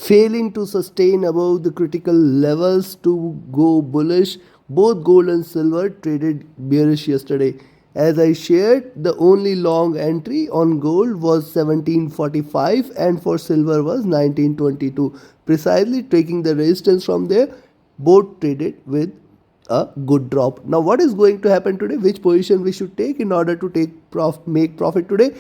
failing to sustain above the critical levels to go bullish. Both gold and silver traded bearish yesterday. As I shared, the only long entry on gold was 1745 and for silver was 1922. Precisely taking the resistance from there, both traded with a good drop. Now what is going to happen today? Which position we should take in order to make profit today?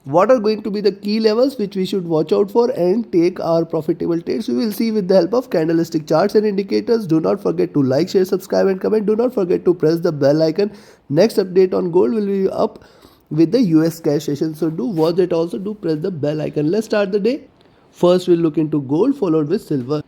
What are going to be the key levels which we should watch out for and take our profitable trades? We will see with the help of candlestick charts and indicators. Do not forget to like, share, subscribe and comment. Do not forget to press the bell icon. Next update on gold will be up with the US cash session. So do watch it also. Do press the bell icon. Let's start the day. First we'll look into gold followed with silver.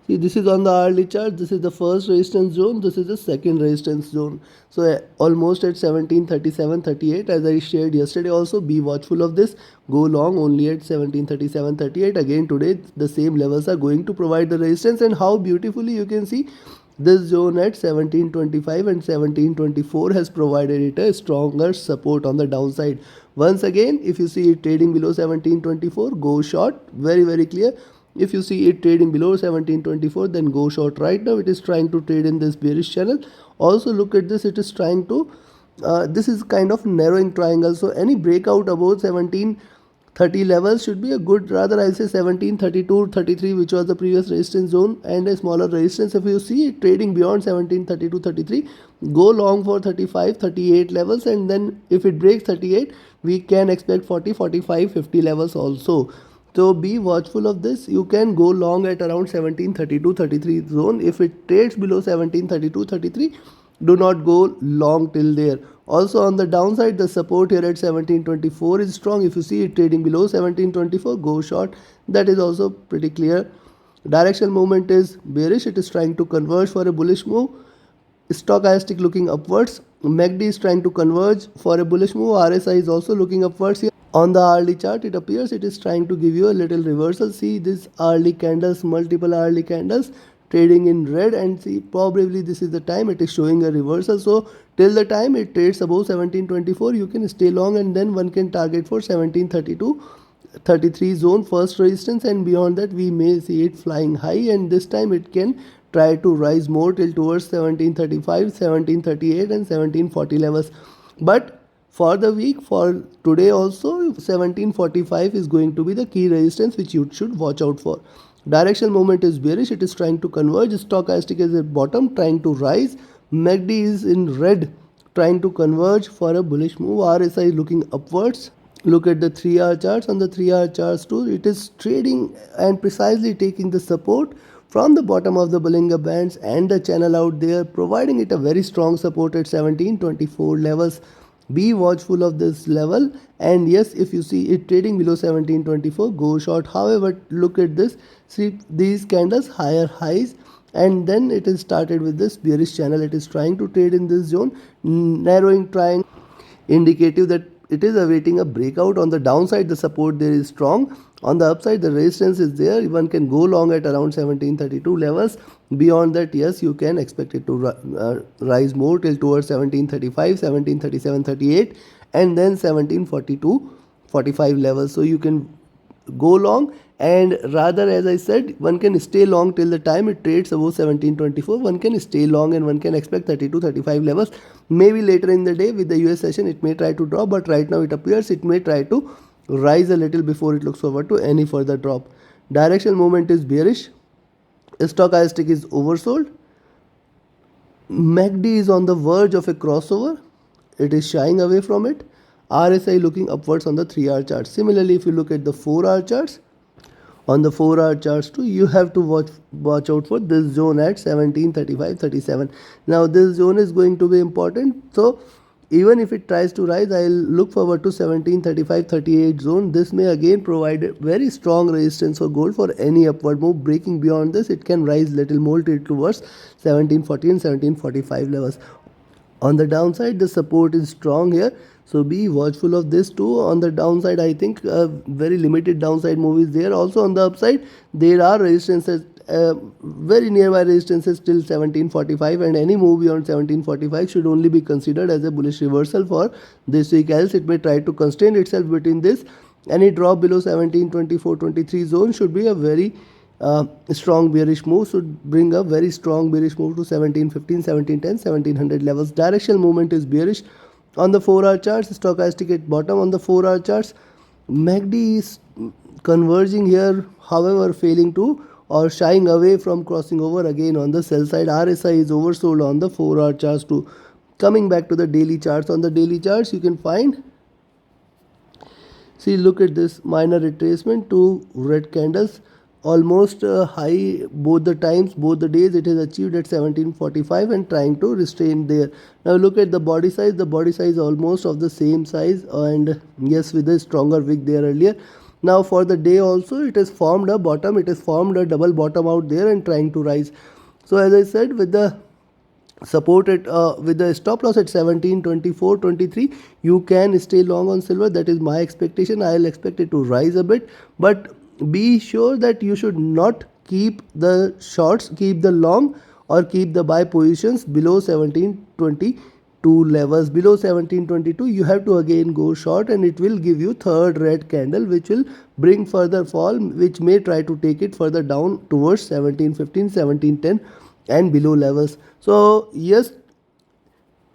See, this is on the hourly chart. This is the first resistance zone. This is the second resistance zone. So almost at 1737.38 as I shared yesterday also. Be watchful of this. Go long only at 1737.38. Again today the same levels are going to provide the resistance, and how beautifully you can see this zone at 1725 and 1724 has provided it a stronger support on the downside. Once again, if you see it trading below 1724, go short. Very clear. If you see it trading below 1724, then go short. Right now it is trying to trade in this bearish channel. Also look at this, it is trying to this is kind of narrowing triangle. So any breakout above 1730 levels should be a good, rather I'll say 1732-33, which was the previous resistance zone, and a smaller resistance. If you see it trading beyond 1732-33, go long for 35-38 levels, and then if it breaks 38, we can expect 40, 45, 50 levels also. So be watchful of this. You can go long at around 1732-33 zone. If it trades below 1732-33, do not go long till there. Also on the downside, the support here at 1724 is strong. If you see it trading below 1724, go short. That is also pretty clear. Directional movement is bearish. It is trying to converge for a bullish move. Stochastic looking upwards. MACD is trying to converge for a bullish move. RSI is also looking upwards here. On the hourly chart, it appears it is trying to give you a little reversal. See this hourly candles, multiple hourly candles trading in red, and see probably this is the time it is showing a reversal. So till the time it trades above 1724, you can stay long, and then one can target for 1732-33 zone first resistance, and beyond that we may see it flying high, and this time it can try to rise more till towards 1735, 1738 and 1740 levels. But for the week, for today also, 1745 is going to be the key resistance which you should watch out for. Directional movement is bearish. It is trying to converge. Stochastic is at bottom trying to rise. MACD is in red trying to converge for a bullish move. RSI is looking upwards. Look at the 3-hour charts. On the 3-hour charts too, it is trading and precisely taking the support from the bottom of the Bollinger Bands and the channel out there, providing it a very strong support at 1724 levels. Be watchful of this level, and yes, if you see it trading below 1724, go short. However, look at this, see these candles, higher highs, and then it is started with this bearish channel. It is trying to trade in this zone, narrowing triangle, indicative that it is awaiting a breakout. On the downside, the support there is strong. On the upside, the resistance is there. One can go long at around 1732 levels. Beyond that, yes, you can expect it to rise more till towards 1735, 1737, 38, and then 1742, 45 levels. So you can go long, and rather, as I said, one can stay long till the time it trades above 1724. One can stay long, and one can expect 32, 35 levels. Maybe later in the day with the US session, it may try to drop, but right now it appears it may try to rise a little before it looks forward to any further drop. Directional movement is bearish. Stochastic is oversold. MACD is on the verge of a crossover. It is shying away from it. RSI looking upwards on the 3-hour chart. Similarly, if you look at the 4-hour charts, on the 4-hour charts too, you have to watch out for this zone at 1735-37. Now this zone is going to be important. So even if it tries to rise, I will look forward to 1735-38 zone. This may again provide very strong resistance for gold for any upward move. Breaking beyond this, it can rise little more towards 1740 and 1745 levels. On the downside, the support is strong here. So be watchful of this too. On the downside, I think very limited downside move is there. Also on the upside, there are resistances, very nearby resistances till 1745, and any move beyond 1745 should only be considered as a bullish reversal for this week, else it may try to constrain itself between this. Any drop below 1724-23 zone should be a very strong bearish move should bring a very strong bearish move to 1715, 1710, 1700 levels. Directional movement is bearish on the 4 hour charts, stochastic at bottom on the 4 hour charts. MACD is converging here, however failing to or shying away from crossing over again on the sell side. RSI is oversold on the 4 hour charts too. Coming back to the daily charts, on the daily charts you can find, see, look at this minor retracement, two red candles, almost high both the times, both the days. It is achieved at 1745 and trying to restrain there. Now look at the body size almost of the same size, and yes, with a stronger wick there earlier. Now for the day also, it has formed a bottom, it has formed a double bottom out there and trying to rise. So as I said, with the support at with the stop loss at 17, 24, 23, you can stay long on silver. That is my expectation. I'll expect it to rise a bit, but be sure that you should not keep the shorts, keep the long or keep the buy positions below 1722 levels. Below 1722 you have to again go short, and it will give you third red candle which will bring further fall, which may try to take it further down towards 1715, 1710 and below levels. So yes,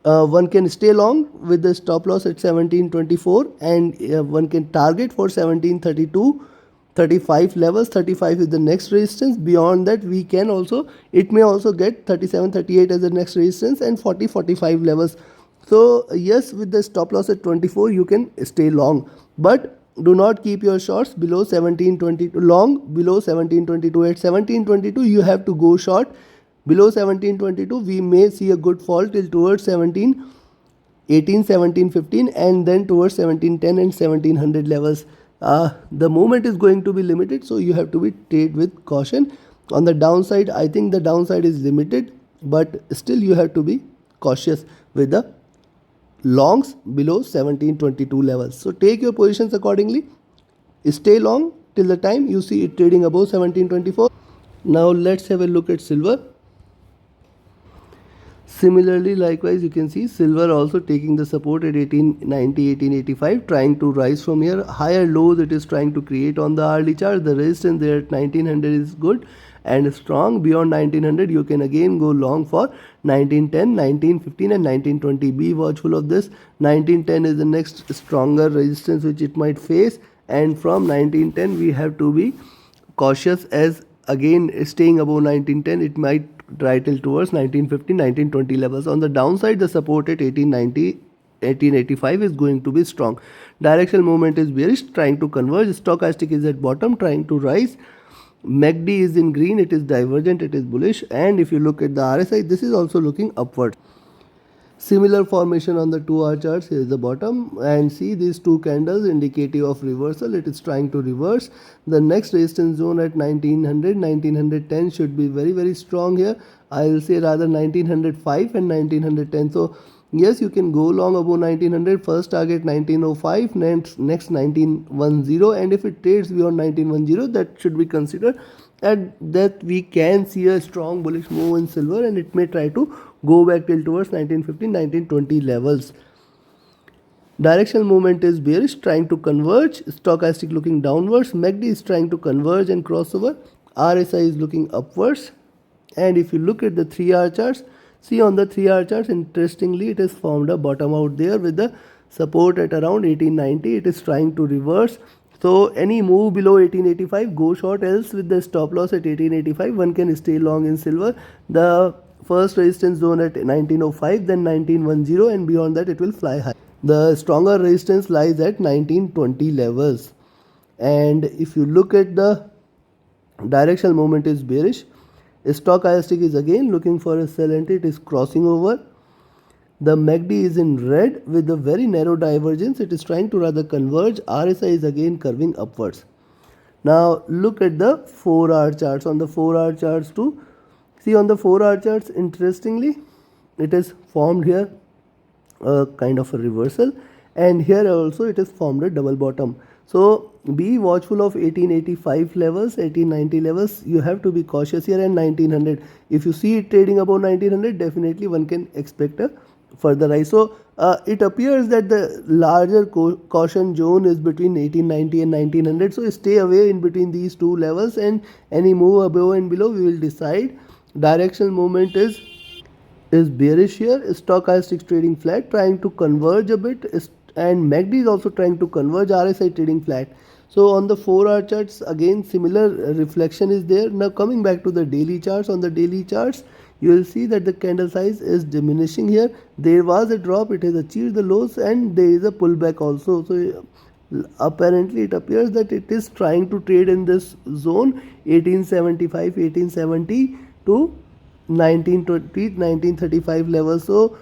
one can stay long with the stop loss at 1724, and one can target for 1732, 35 levels. 35 is the next resistance. Beyond that we can also, it may also get 37, 38 as the next resistance, and 40, 45 levels. So yes, with the stop loss at 24 you can stay long, but do not keep your shorts below 1722, long below 1722. At 1722 you have to go short. Below 1722 we may see a good fall till towards 1718, 1715 and then towards 1710 and 1700 levels. The movement is going to be limited, so you have to be trade with caution. On the downside, I think the downside is limited, but still you have to be cautious with the longs below 1722 levels. So take your positions accordingly. Stay long till the time you see it trading above 1724. Now let's have a look at silver. Similarly, likewise, you can see silver also taking the support at 1890, 1885, trying to rise from here. Higher lows it is trying to create on the hourly chart. The resistance there at 1900 is good and strong. Beyond 1900 you can again go long for 1910, 1915 and 1920. Be watchful of this. 1910 is the next stronger resistance which it might face, and from 1910 we have to be cautious, as again staying above 1910 it might try till towards 1950, 1920 levels. On the downside, the support at 1890, 1885 is going to be strong. Directional movement is bearish, trying to converge. Stochastic is at bottom, trying to rise. MACD is in green, it is divergent, it is bullish. And if you look at the RSI, this is also looking upward. Similar formation on the 2 hour charts. Here is the bottom, and see these two candles indicative of reversal. It is trying to reverse. The next resistance zone at 1900, 1910 should be very strong here. I will say rather 1905 and 1910. So yes, you can go long above 1900. First target 1905, next 1910, and if it trades beyond 1910, that should be considered. And that we can see a strong bullish move in silver, and it may try to go back till towards 1915, 1920 levels. Directional movement is bearish, trying to converge. Stochastic looking downwards. MACD is trying to converge and crossover. RSI is looking upwards. And if you look at the 3 hour charts, see on the 3 hour charts, interestingly it has formed a bottom out there with the support at around 1890. It is trying to reverse. So any move below 1885, go short, else with the stop loss at 1885 one can stay long in silver. The first resistance zone at 1905, then 1910, and beyond that it will fly high. The stronger resistance lies at 1920 levels. And if you look at the directional movement is bearish. Stochastic is again looking for a sell entry, it is crossing over. The MACD is in red with a very narrow divergence. It is trying to rather converge. RSI is again curving upwards. Now look at the 4 hour charts. On the 4 hour charts too, see on the 4 hour charts, interestingly it has formed here a kind of a reversal, and here also it has formed a double bottom. So be watchful of 1885 levels, 1890 levels. You have to be cautious here, and 1900. If you see it trading above 1900, definitely one can expect a further rise. So it appears that the larger caution zone is between 1890 and 1900. So stay away in between these two levels, and any move above and below we will decide. Directional movement is bearish here. Stochastic trading flat, trying to converge a bit, and MACD is also trying to converge. RSI trading flat. So on the 4-hour charts, again similar reflection is there. Now coming back to the daily charts, on the daily charts you will see that the candle size is diminishing here. There was a drop, it has achieved the lows, and there is a pullback also. So apparently it appears that it is trying to trade in this zone 1875, 1870 to 1920, 1935 level. So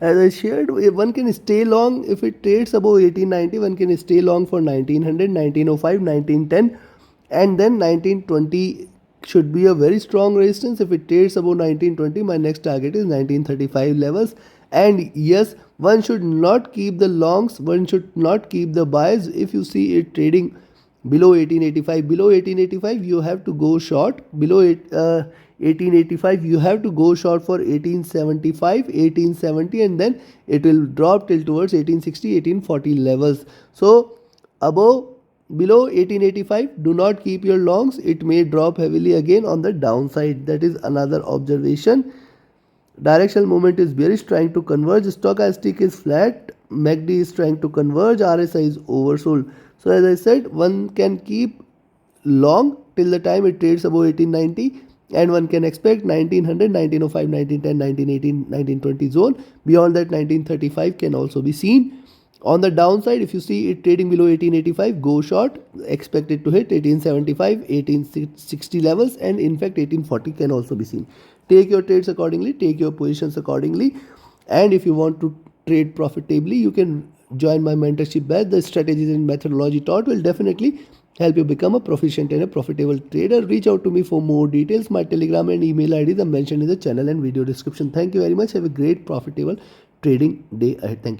as I shared, one can stay long if it trades above 1890. One can stay long for 1900, 1905, 1910, and then 1920 should be a very strong resistance. If it trades above 1920, my next target is 1935 levels. And yes, one should not keep the longs, one should not keep the buys. If you see it trading below 1885, you have to go short. Below 1885, you have to go short for 1875, 1870, and then it will drop till towards 1860, 1840 levels. So below 1885, do not keep your longs. It may drop heavily again on the downside. That is another observation. Directional movement is bearish, trying to converge. Stochastic is flat. MACD is trying to converge. RSI is oversold. So as I said, one can keep long till the time it trades above 1890, and one can expect 1900, 1905, 1910, 1918, 1920 zone. Beyond that, 1935 can also be seen. On the downside, if you see it trading below 1885, go short. Expect it to hit 1875, 1860 levels, and in fact 1840 can also be seen. Take your trades accordingly, take your positions accordingly, and if you want to trade profitably, you can join my mentorship batch. The strategies and methodology taught will definitely help you become a proficient and a profitable trader. Reach out to me for more details. My Telegram and email IDs are mentioned in the channel and video description. Thank you very much. Have a great profitable trading day ahead. Thank you.